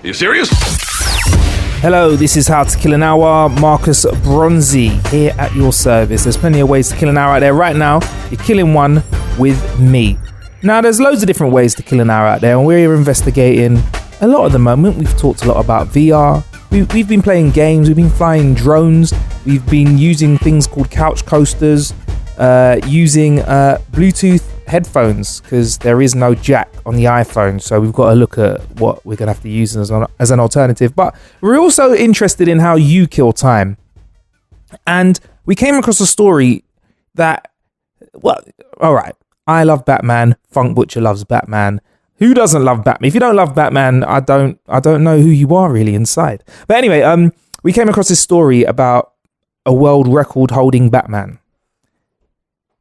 Are you serious? Hello, this is How to Kill an Hour. Marcus Bronzy here at your service. There's plenty of ways to kill an hour out there. Right now, you're killing one with me. Now, there's loads of different ways to kill an hour out there, and we're investigating a lot at the moment. We've talked a lot about VR. We've been playing games. We've been flying drones. We've been using things called couch coasters, using Bluetooth headphones, because there is no jack on the iPhone, so we've got to look at what we're going to have to use as an alternative. But we're also interested in how you kill time, and we came across a story that, well, all right, I love Batman. Funk Butcher loves Batman. Who doesn't love Batman? If you don't love Batman, I don't know who you are really inside. But anyway, we came across this story about a world record holding Batman.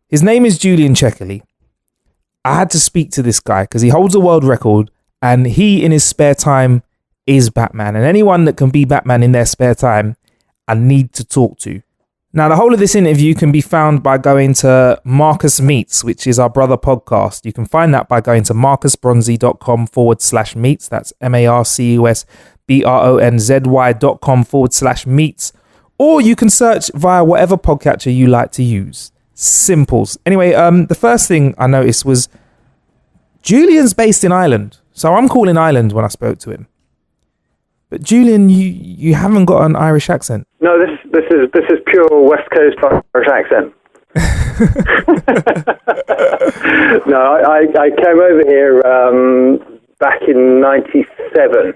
His name is Julian Checkerley. I had to speak to this guy because he holds a world record, and he in his spare time is Batman. And anyone that can be Batman in their spare time, I need to talk to. Now, the whole of this interview can be found by going to Marcus Meets, which is our brother podcast. You can find that by going to marcusbronzy.com/meets. That's marcusbronzy.com/meets. Or you can search via whatever podcatcher you like to use. Simples. Anyway, the first thing I noticed was Julian's based in Ireland. So I'm calling Ireland when I spoke to him. But Julian, you haven't got an Irish accent. No, this is pure West Coast Irish accent. No, I came over here back in '97.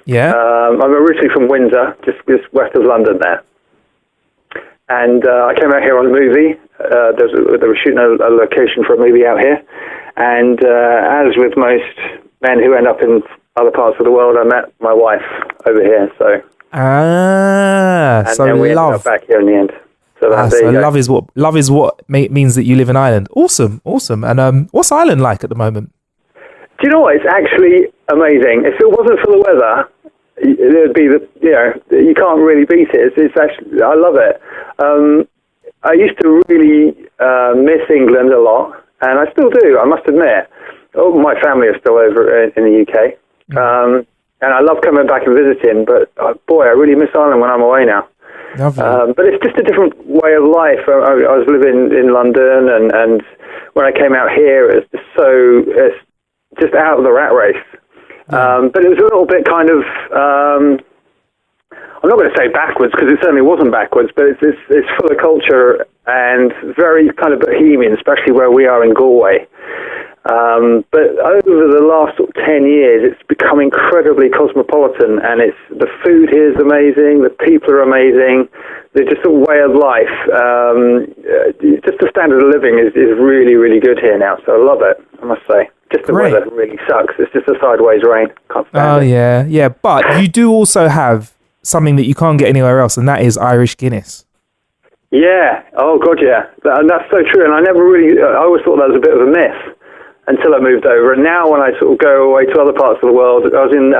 Yeah. I'm originally from Windsor, just west of London there. And I came out here on a movie. They were shooting a location for a movie out here. And as with most men who end up in other parts of the world, I met my wife over here. So so we ended up back here in the end. So love is what means that you live in Ireland. Awesome. And what's Ireland like at the moment? Do you know what? It's actually amazing. If it wasn't for the weather, it'd be you can't really beat it. It's actually, I love it. I used to really miss England a lot, and I still do, I must admit. Oh, my family is still over in the UK. And I love coming back and visiting, but boy, I really miss Ireland when I'm away now. But it's just a different way of life. I was living in London, and when I came out here, it's just out of the rat race. But it was a little bit kind of, I'm not going to say backwards, because it certainly wasn't backwards, but it's full of culture and very kind of bohemian, especially where we are in Galway. But over the last 10 years, it's become incredibly cosmopolitan, and the food here is amazing, the people are amazing, there's just a way of life. Just the standard of living is really, really good here now, so I love it, I must say. Just the weather really sucks. It's just a sideways rain. Can't stand it. Yeah. But you do also have something that you can't get anywhere else, and that is Irish Guinness. Yeah. Oh, God, yeah. And that's so true. And I always thought that was a bit of a myth until I moved over. And now when I sort of go away to other parts of the world, I was in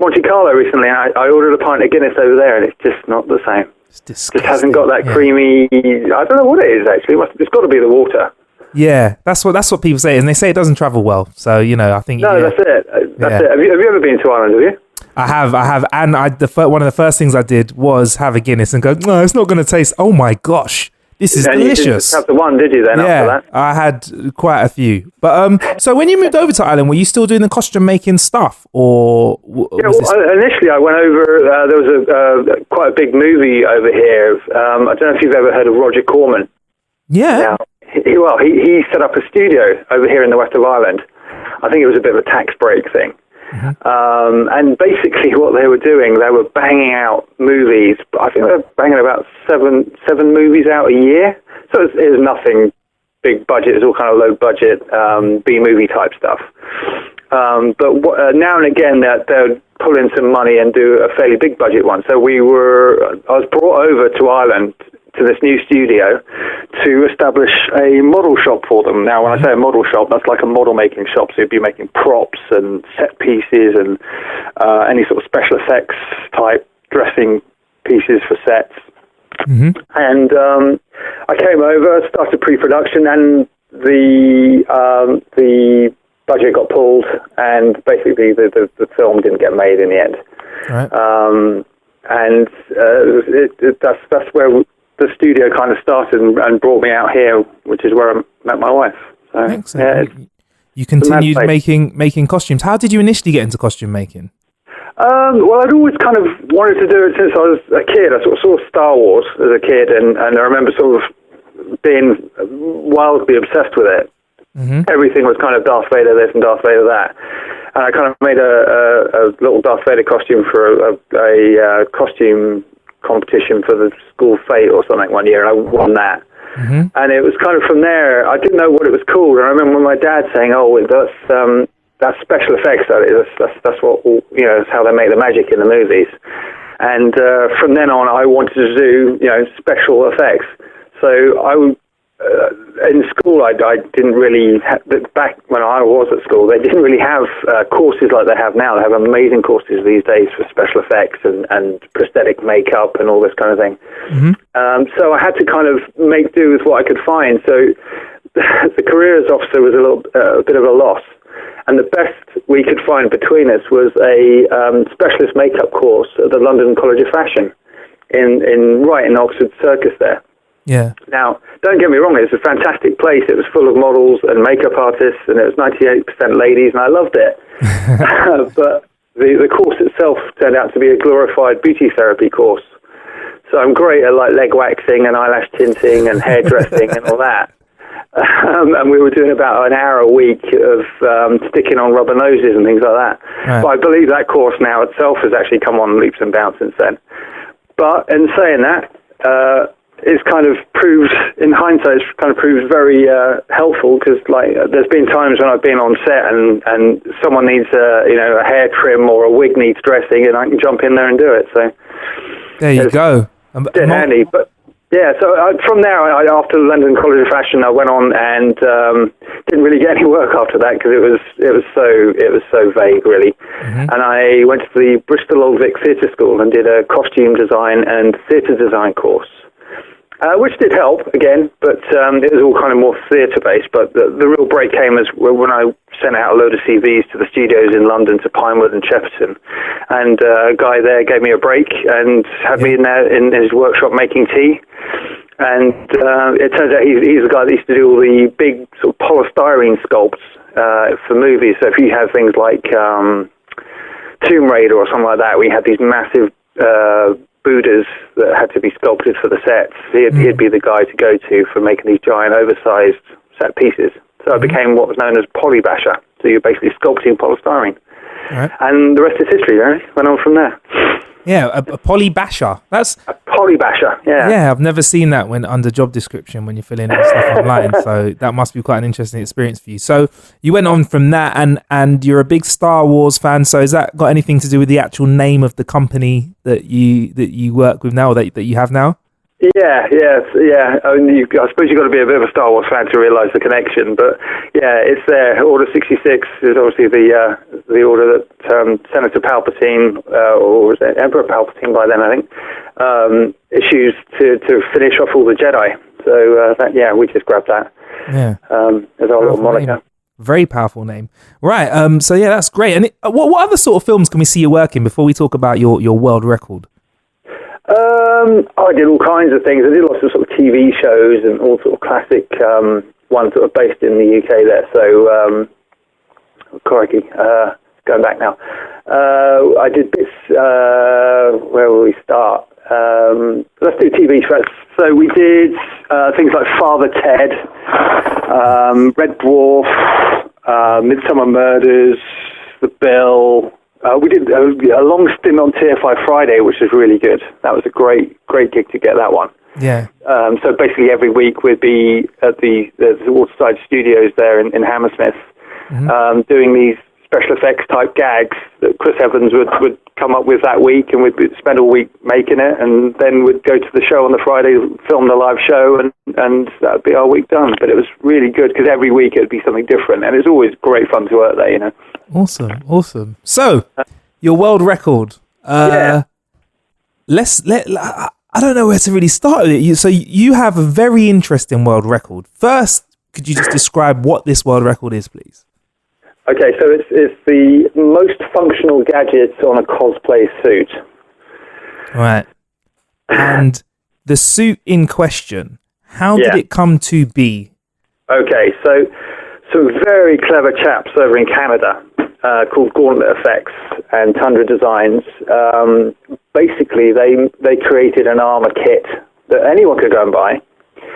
Monte Carlo recently, and I ordered a pint of Guinness over there, and it's just not the same. It's disgusting. Just hasn't got that creamy, I don't know what it is, actually. It's got to be the water. Yeah, that's what people say, and they say it doesn't travel well. So I think that's it. That's it. Have you ever been to Ireland? Have you? I have, and one of the first things I did was have a Guinness and go, no, it's not going to taste. Oh my gosh, this is delicious. You didn't have the one, did you? Then after that, I had quite a few. But so when you moved over to Ireland, were you still doing the costume making stuff, or? Initially, I went over. There was a quite a big movie over here. I don't know if you've ever heard of Roger Corman. Yeah. Now, he set up a studio over here in the west of Ireland. I think it was a bit of a tax break thing. Mm-hmm. And basically what they were doing, they were banging out movies. I think they were banging about seven movies out a year. So it was nothing big budget. It was all kind of low budget B-movie type stuff. But now and again they would pull in some money and do a fairly big budget one. So I was brought over to Ireland to this new studio to establish a model shop for them. Now, when I say a model shop, that's like a model making shop. So you'd be making props and set pieces and any sort of special effects type dressing pieces for sets. Mm-hmm. And I came over, started pre-production, and the budget got pulled, and basically the film didn't get made in the end. Right. That's where the studio kind of started and brought me out here, which is where I met my wife. So, excellent. Yeah, you continued making costumes. How did you initially get into costume making? Well, I'd always kind of wanted to do it since I was a kid. I sort of saw Star Wars as a kid, and I remember sort of being wildly obsessed with it. Mm-hmm. Everything was kind of Darth Vader this and Darth Vader that. And I kind of made a little Darth Vader costume for a costume competition for the school fete or something one year, and I won that. Mm-hmm. And it was kind of from there, I didn't know what it was called. And I remember my dad saying, "Oh, that's special effects. That's what, you know, that's how they make the magic in the movies." And from then on, I wanted to do, you know, special effects. So in school, I didn't really back when I was at school, they didn't really have courses like they have now. They have amazing courses these days for special effects and prosthetic makeup and all this kind of thing. Mm-hmm. So I had to kind of make do with what I could find. So the careers officer was a bit of a loss. And the best we could find between us was a specialist makeup course at the London College of Fashion right in Oxford Circus there. Yeah. Now, don't get me wrong, it was a fantastic place. It was full of models and makeup artists, and it was 98% ladies, and I loved it. But the course itself turned out to be a glorified beauty therapy course. So I'm great at like leg waxing and eyelash tinting and hairdressing and all that. And we were doing about an hour a week of sticking on rubber noses and things like that. Right. But I believe that course now itself has actually come on leaps and bounds since then. But in saying that, it's kind of proved, in hindsight, it's kind of proved very helpful, because like there's been times when I've been on set and someone needs a hair trim or a wig needs dressing, and I can jump in there and do it. So there you go. Dead handy, but. Yeah, so from there, after London College of Fashion, I went on and didn't really get any work after that, because it was so vague, really. Mm-hmm. And I went to the Bristol Old Vic Theatre School and did a costume design and theatre design course, which did help again, but it was all kind of more theatre-based. But the real break came as when I sent out a load of CVs to the studios in London, to Pinewood and Shepperton, and a guy there gave me a break and had me in there in his workshop making tea. And it turns out he's the guy that used to do all the big sort of polystyrene sculpts for movies. So if you have things like Tomb Raider or something like that, we had these massive Buddhas that had to be sculpted for the sets. He'd be the guy to go to for making these giant oversized set pieces. So I became what was known as polybasher. So you're basically sculpting polystyrene. Right. And the rest is history, really. Went on from there. Yeah, a polybasher. That's a polybasher, yeah. Yeah, I've never seen that when under job description when you're filling out stuff online. So that must be quite an interesting experience for you. So you went on from that, and you're a big Star Wars fan. So has that got anything to do with the actual name of the company that you work with now, that you have now? Yeah. I mean, I suppose you've got to be a bit of a Star Wars fan to realise the connection, but yeah, it's there. Order 66 is obviously the order that Senator Palpatine, or was it Emperor Palpatine by then, I think, issues to finish off all the Jedi. So we just grabbed that. Yeah, as our little moniker. Name. Very powerful name, right? So yeah, that's great. And what other sort of films can we see you working before we talk about your world record? I did all kinds of things. I did lots of sort of TV shows and all sort of classic ones that were based in the UK there. So, crikey, going back now. I did bits, where will we start? Let's do TV first. So we did things like Father Ted, Red Dwarf, Midsummer Murders, The Bill. We did a long stint on TFI Friday, which was really good. That was a great gig to get that one. Yeah. So basically every week we'd be at the Waterside Studios there in Hammersmith, mm-hmm. Doing these special effects type gags that Chris Evans would come up with that week, and we'd spend all week making it, and then we'd go to the show on the Friday, film the live show, and that'd be our week done. But it was really good, because every week it'd be something different, and it was always great fun to work there, you know. Awesome. So, your world record. I don't know where to really start with it. So you have a very interesting world record. First, could you just describe what this world record is, please? Okay, so it's the most functional gadgets on a cosplay suit. Right. And the suit in question, how did it come to be? Okay, so some very clever chaps over in Canada called Gauntlet Effects and Tundra Designs. Basically, they created an armor kit that anyone could go and buy.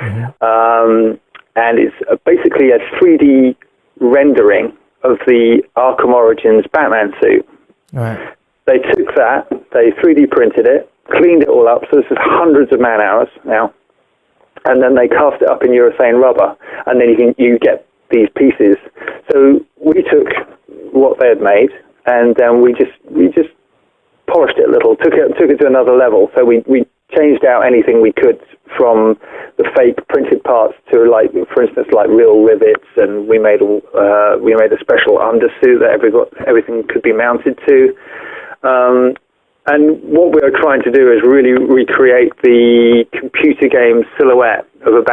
Mm-hmm. And it's basically a 3D rendering of the Arkham Origins Batman suit. Right. They took that, they 3D printed it, cleaned it all up, so this is hundreds of man-hours now, and then they cast it up in urethane rubber, and then you get these pieces. So we took what they had made, and we just polished it a little, took it to another level. So we changed out anything we could from the fake printed parts to, like, for instance, like real rivets, and we made a special undersuit that everything could be mounted to. And what we are trying to do is really recreate the computer game silhouette of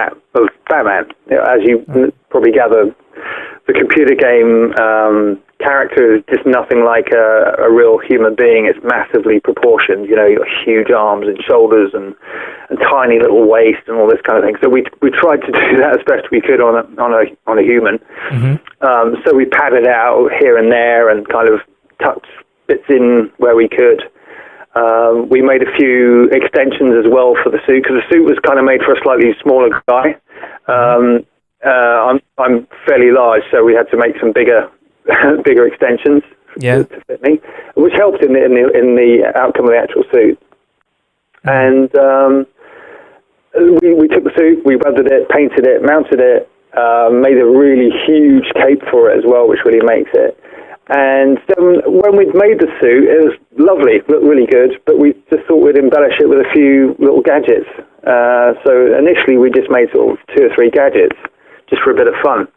Batman. You know, as you probably gather, the computer game character is just nothing like a real human being. It's massively proportioned. You know, you've got huge arms and shoulders and tiny little waist and all this kind of thing. So we tried to do that as best we could on a human. Mm-hmm. So we padded out here and there and kind of tucked bits in where we could. We made a few extensions as well for the suit, because the suit was kind of made for a slightly smaller guy. I'm fairly large, so we had to make some bigger extensions to fit me, which helped in the outcome of the actual suit. And we took the suit, we weathered it, painted it, mounted it, made a really huge cape for it as well, which really makes it. And when we'd made the suit, it was lovely, looked really good, but we just thought we'd embellish it with a few little gadgets. So initially we just made sort of 2 or 3 gadgets, just for a bit of fun.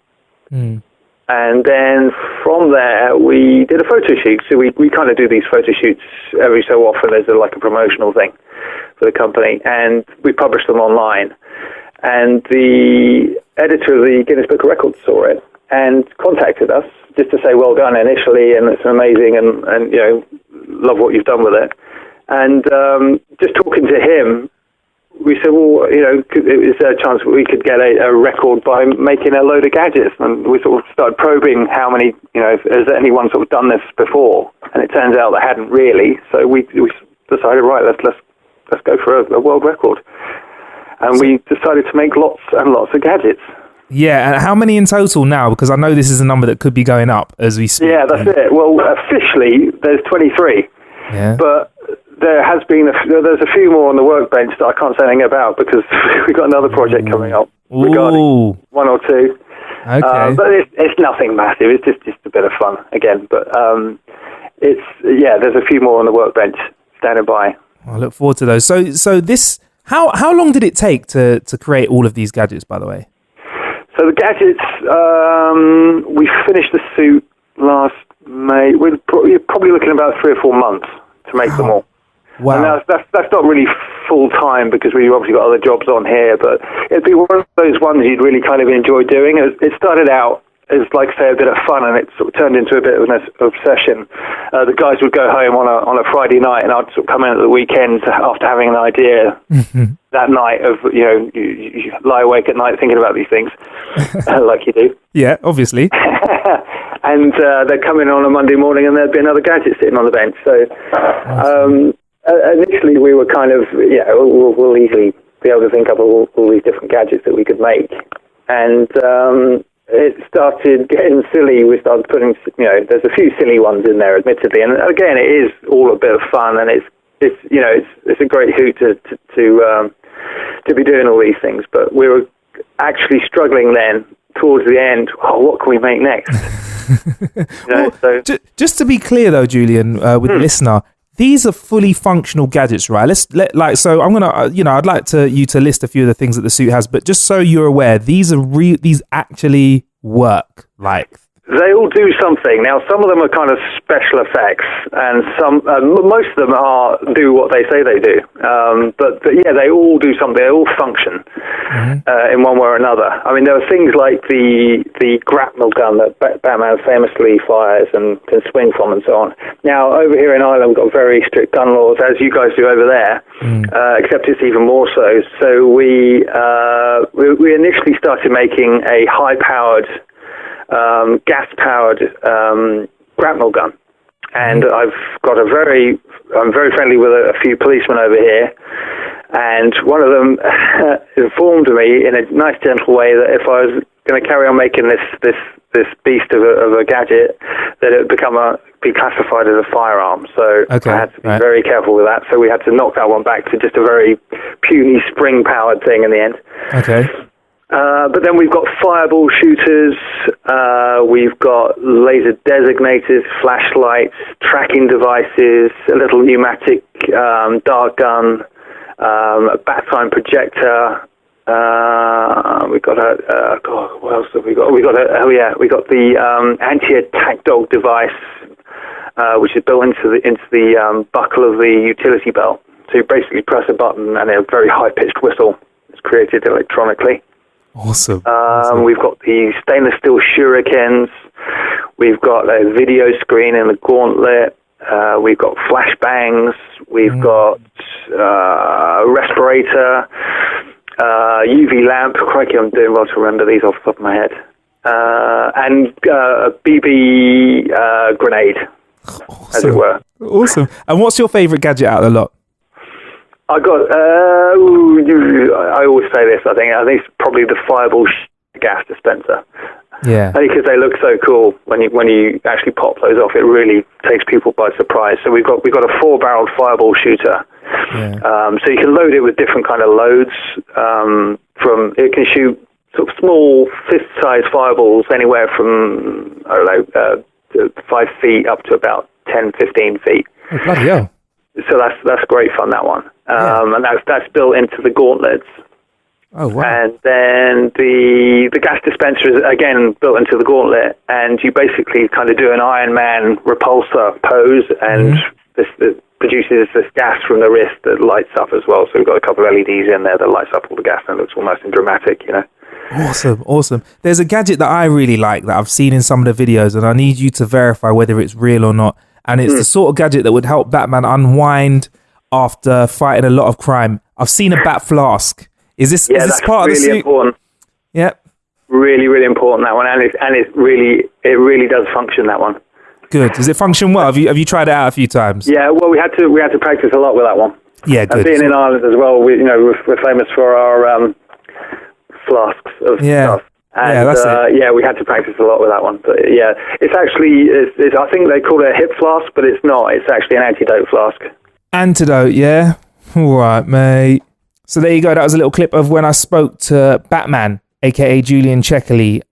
Mm. And then from there, we did a photo shoot. So we kind of do these photo shoots every so often. There's like a promotional thing for the company, and we publish them online. And the editor of the Guinness Book of Records saw it and contacted us just to say well done initially, and it's amazing, and you know, love what you've done with it. And just talking to him, we said, well, you know, is there a chance we could get a record by making a load of gadgets? And we sort of started probing how many, you know, has anyone sort of done this before? And it turns out they hadn't really. So we decided, right, let's go for a world record. And we decided to make lots and lots of gadgets. Yeah, and how many in total now? Because I know this is a number that could be going up as we speak. Yeah, that's it. Well, officially, there's 23. Yeah. But there's a few more on the workbench that I can't say anything about, because we've got another project coming up regarding 1 or 2. Okay. But it's nothing massive. It's just a bit of fun again. But there's a few more on the workbench standing by. I look forward to those. So this, how long did it take to create all of these gadgets, by the way? So the gadgets, we finished the suit last May. We're probably looking at about 3 or 4 months to make them all. Wow. And that's not really full time, because we obviously got other jobs on here, but it'd be one of those ones you'd really kind of enjoy doing. It started out as, like, say, a bit of fun, and it sort of turned into a bit of an obsession. The guys would go home on a Friday night, and I'd sort of come in at the weekend after having an idea that night of, you know, you lie awake at night thinking about these things, like you do. Yeah, obviously. And they'd come in on a Monday morning, and there'd be another gadget sitting on the bench. So initially we were kind of, we'll easily be able to think up all these different gadgets that we could make. And it started getting silly. We started putting, you know, there's a few silly ones in there, admittedly. And again, it is all a bit of fun, and it's a great hoot to be doing all these things. But we were actually struggling then towards the end. Oh, what can we make next? Just to be clear, though, Julian, with the listener, these are fully functional gadgets, right? So I'm gonna, I'd like you to list a few of the things that the suit has, but just so you're aware, these actually work. Like, They all do something. Now, some of them are kind of special effects, and most of them do what they say they do. But yeah, they all do something. They all function in one way or another. I mean, there are things like the grapnel gun that Batman famously fires and can swing from, and so on. Now, over here in Ireland, we've got very strict gun laws, as you guys do over there, except it's even more so. So we initially started making a high-powered, gas-powered grapnel gun, and I'm very friendly with a few policemen over here, and one of them informed me in a nice, gentle way that if I was going to carry on making this beast of a gadget, that it would be classified as a firearm. So I had to be very careful with that. So we had to knock that one back to just a very puny spring-powered thing in the end. Okay. But then we've got fireball shooters, we've got laser designators, flashlights, tracking devices, a little pneumatic dart gun, a bat time projector. We've got what else have we got? We got the anti-attack dog device, which is built into the buckle of the utility belt. So you basically press a button and a very high-pitched whistle is created electronically. Awesome. We've got the stainless steel shurikens. We've got a video screen in the gauntlet. We've got flashbangs. We've got a respirator, UV lamp. Crikey, I'm doing well to remember these off the top of my head. And a BB grenade, as it were. Awesome. And what's your favourite gadget out of the lot? I always say this. I think it's probably the fireball gas dispenser. Yeah. Only because they look so cool when you actually pop those off. It really takes people by surprise. So we've got a 4-barreled fireball shooter. Yeah. So you can load it with different kind of loads. It can shoot sort of small fist-sized fireballs anywhere from 5 feet up to about 10, 15 feet. Oh, bloody hell. So that's great fun, that one. And that's built into the gauntlets. Oh, wow. And then the gas dispenser is, again, built into the gauntlet, and you basically kind of do an Iron Man repulsor pose, and this produces this gas from the wrist that lights up as well. So we've got a couple of LEDs in there that lights up all the gas, and it looks almost dramatic, you know. Awesome. There's a gadget that I really like that I've seen in some of the videos, and I need you to verify whether it's real or not. And it's the sort of gadget that would help Batman unwind after fighting a lot of crime. I've seen a bat flask. Is this part of the suit? Really important. Yep. Really, really important, that one, and it really does function, that one. Good. Does it function well? Have you tried it out a few times? Yeah. Well, we had to practice a lot with that one. Yeah. Good. And being in Ireland as well, we're famous for our flasks of stuff. And, that's it. We had to practice a lot with that one. But yeah, it's actually, I think they call it a hip flask, but it's not. It's actually an antidote flask. Antidote, yeah? All right, mate. So there you go. That was a little clip of when I spoke to Batman, a.k.a. Julian Checkerley,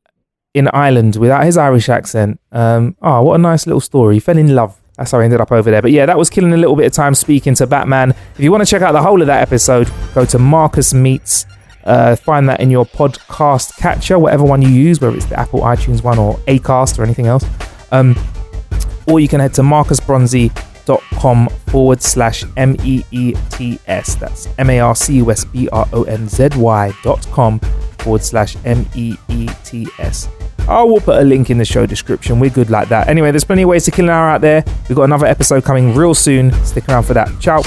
in Ireland without his Irish accent. What a nice little story. He fell in love. That's how I ended up over there. But yeah, that was killing a little bit of time speaking to Batman. If you want to check out the whole of that episode, go to Marcus Meets. Find that in your podcast catcher, whatever one you use, whether it's the Apple iTunes one or Acast or anything else. Or you can head to marcusbronzy.com/MEETS. That's marcusbronzy.com/MEETS. I will put a link in the show description. We're good like that. Anyway, there's plenty of ways to kill an hour out there. We've got another episode coming real soon. Stick around for that. Ciao.